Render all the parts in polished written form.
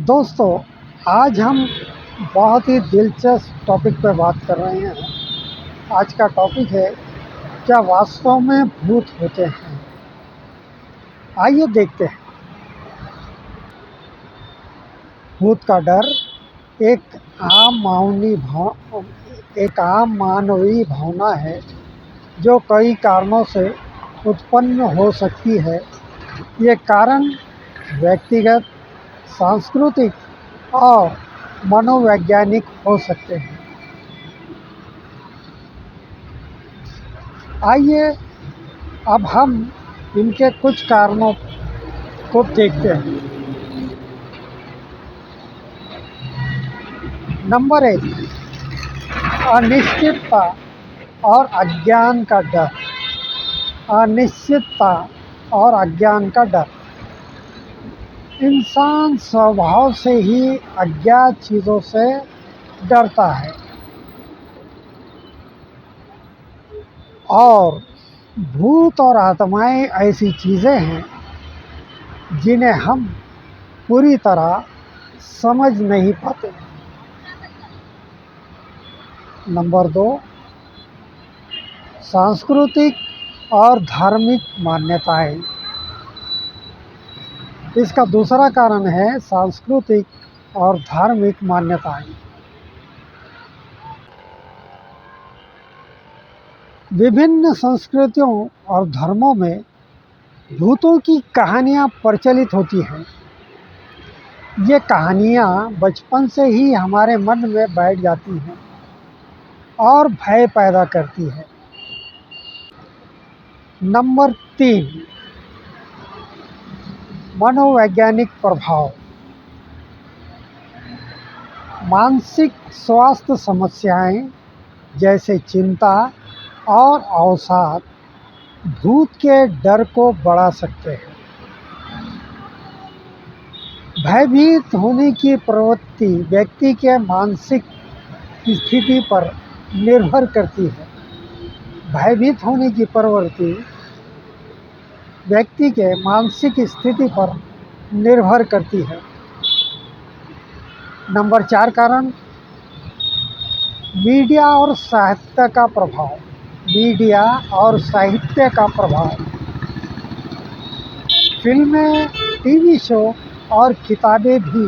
दोस्तों, आज हम बहुत ही दिलचस्प टॉपिक पर बात कर रहे हैं। आज का टॉपिक है, क्या वास्तव में भूत होते हैं? आइए देखते हैं। भूत का डर एक आम मानवीय भावना है जो कई कारणों से उत्पन्न हो सकती है। ये कारण व्यक्तिगत, सांस्कृतिक और मनोवैज्ञानिक हो सकते हैं। आइए अब हम इनके कुछ कारणों को देखते हैं। नंबर 1, अनिश्चितता और अज्ञान का डर। अनिश्चितता और अज्ञान का डर। इंसान स्वभाव से ही अज्ञात चीज़ों से डरता है और भूत और आत्माएं ऐसी चीज़ें हैं जिन्हें हम पूरी तरह समझ नहीं पाते। नंबर 2, सांस्कृतिक और धार्मिक मान्यताएं। इसका दूसरा कारण है सांस्कृतिक और धार्मिक मान्यताएं। विभिन्न संस्कृतियों और धर्मों में भूतों की कहानियाँ प्रचलित होती हैं। ये कहानियाँ बचपन से ही हमारे मन में बैठ जाती हैं और भय पैदा करती है। नंबर 3, मनोवैज्ञानिक प्रभाव। मानसिक स्वास्थ्य समस्याएं जैसे चिंता और अवसाद भूत के डर को बढ़ा सकते हैं। भयभीत होने की प्रवृत्ति व्यक्ति के मानसिक स्थिति पर निर्भर करती है। भयभीत होने की प्रवृत्ति व्यक्ति के मानसिक स्थिति पर निर्भर करती है। नंबर 4 कारण, मीडिया और साहित्य का प्रभाव। मीडिया और साहित्य का प्रभाव। फिल्में, टीवी शो और किताबें भी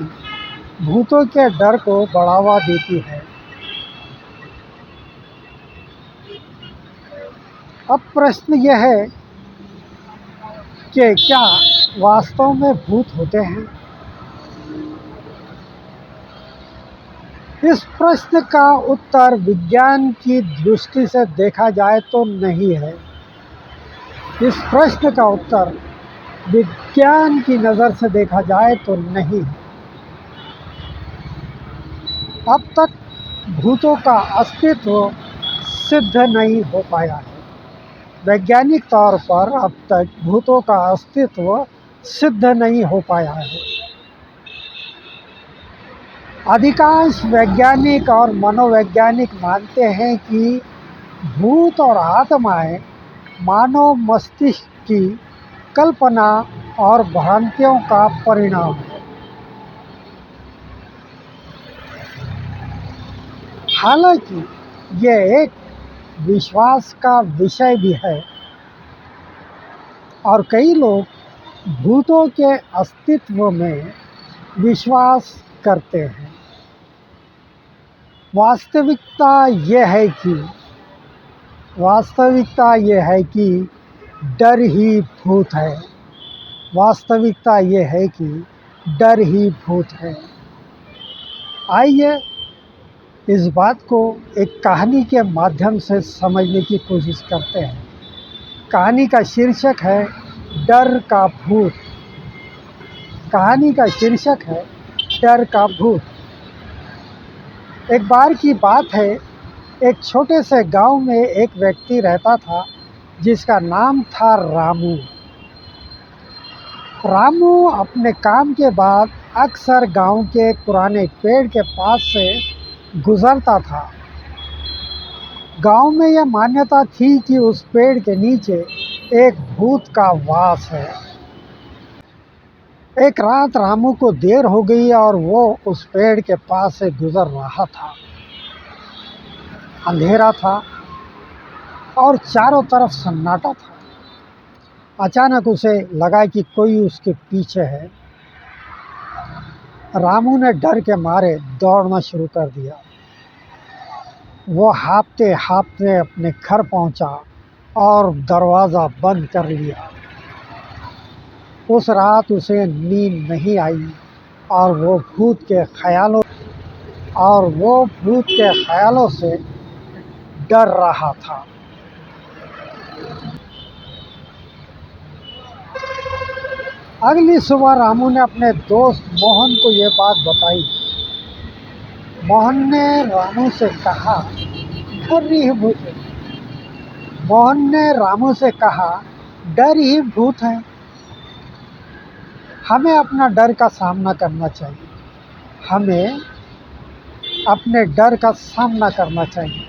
भूतों के डर को बढ़ावा देती है। अब प्रश्न यह है कि क्या वास्तव में भूत होते हैं? इस प्रश्न का उत्तर विज्ञान की दृष्टि से देखा जाए तो नहीं है। इस प्रश्न का उत्तर विज्ञान की नज़र से देखा जाए तो नहीं है। अब तक भूतों का अस्तित्व सिद्ध नहीं हो पाया है। वैज्ञानिक तौर पर अब तक भूतों का अस्तित्व सिद्ध नहीं हो पाया है। अधिकांश वैज्ञानिक और मनोवैज्ञानिक मानते हैं कि भूत और आत्माएं मानव मस्तिष्क की कल्पना और भ्रांतियों का परिणाम है। हालांकि यह एक विश्वास का विषय भी है और कई लोग भूतों के अस्तित्व में विश्वास करते हैं। वास्तविकता यह है कि डर ही भूत है। वास्तविकता यह है कि डर ही भूत है। आइए इस बात को एक कहानी के माध्यम से समझने की कोशिश करते हैं। कहानी का शीर्षक है डर का भूत। कहानी का शीर्षक है डर का भूत। एक बार की बात है, एक छोटे से गांव में एक व्यक्ति रहता था जिसका नाम था रामू। रामू अपने काम के बाद अक्सर गांव के एक पुराने पेड़ के पास से गुजरता था। गांव में यह मान्यता थी कि उस पेड़ के नीचे एक भूत का वास है। एक रात रामू को देर हो गई और वो उस पेड़ के पास से गुजर रहा था। अंधेरा था और चारों तरफ सन्नाटा था। अचानक उसे लगा कि कोई उसके पीछे है। रामू ने डर के मारे दौड़ना शुरू कर दिया। वो हाँफते हाँफते अपने घर पहुंचा और दरवाज़ा बंद कर लिया। उस रात उसे नींद नहीं आई और वो भूत के ख्यालों से डर रहा था। अगली सुबह रामू ने अपने दोस्त मोहन को ये बात बताई। मोहन ने रामू से कहा, डर ही भूत है। हमें अपना डर का सामना करना चाहिए। हमें अपने डर का सामना करना चाहिए।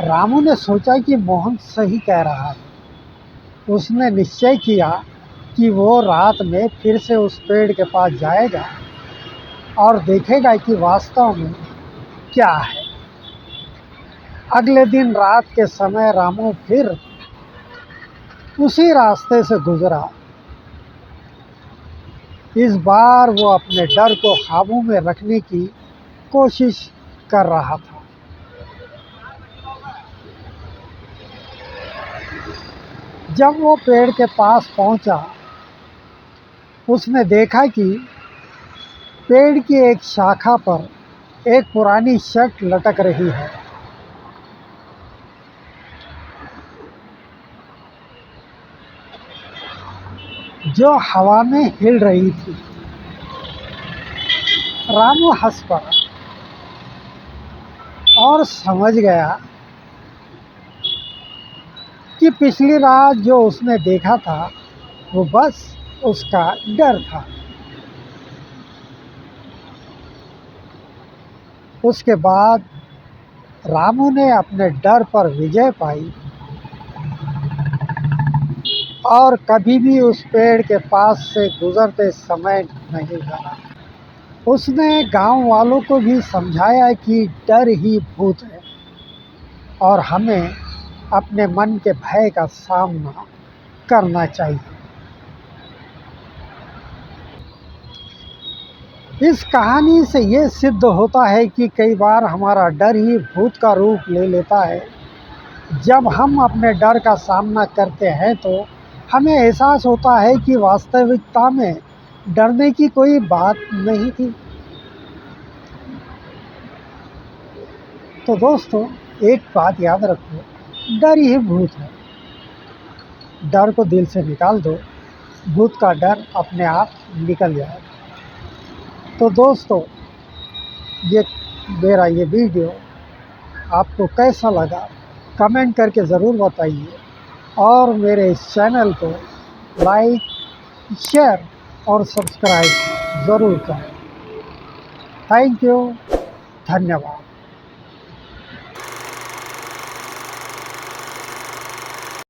रामू ने सोचा कि मोहन सही कह रहा है। उसने निश्चय किया कि वो रात में फिर से उस पेड़ के पास जाएगा और देखेगा कि वास्तव में क्या है। अगले दिन रात के समय रामू फिर उसी रास्ते से गुजरा। इस बार वो अपने डर को काबू में रखने की कोशिश कर रहा था। जब वो पेड़ के पास पहुंचा, उसने देखा कि पेड़ की एक शाखा पर एक पुरानी शर्ट लटक रही है। जो हवा में हिल रही थी। रामू हंस पड़ा और समझ गया कि पिछली रात जो उसने देखा था वो बस उसका डर था। उसके बाद रामू ने अपने डर पर विजय पाई और कभी भी उस पेड़ के पास से गुजरते समय नहीं डरा। उसने गांव वालों को भी समझाया कि डर ही भूत है और हमें अपने मन के भय का सामना करना चाहिए। इस कहानी से ये सिद्ध होता है कि कई बार हमारा डर ही भूत का रूप ले लेता है। जब हम अपने डर का सामना करते हैं तो हमें एहसास होता है कि वास्तविकता में डरने की कोई बात नहीं थी। तो दोस्तों, एक बात याद रखो, डर ही भूत है। डर को दिल से निकाल दो, भूत का डर अपने आप निकल जाएगा। तो दोस्तों, मेरा ये वीडियो आपको कैसा लगा कमेंट करके ज़रूर बताइए और मेरे इस चैनल को लाइक, शेयर और सब्सक्राइब ज़रूर करें। थैंक यू, धन्यवाद।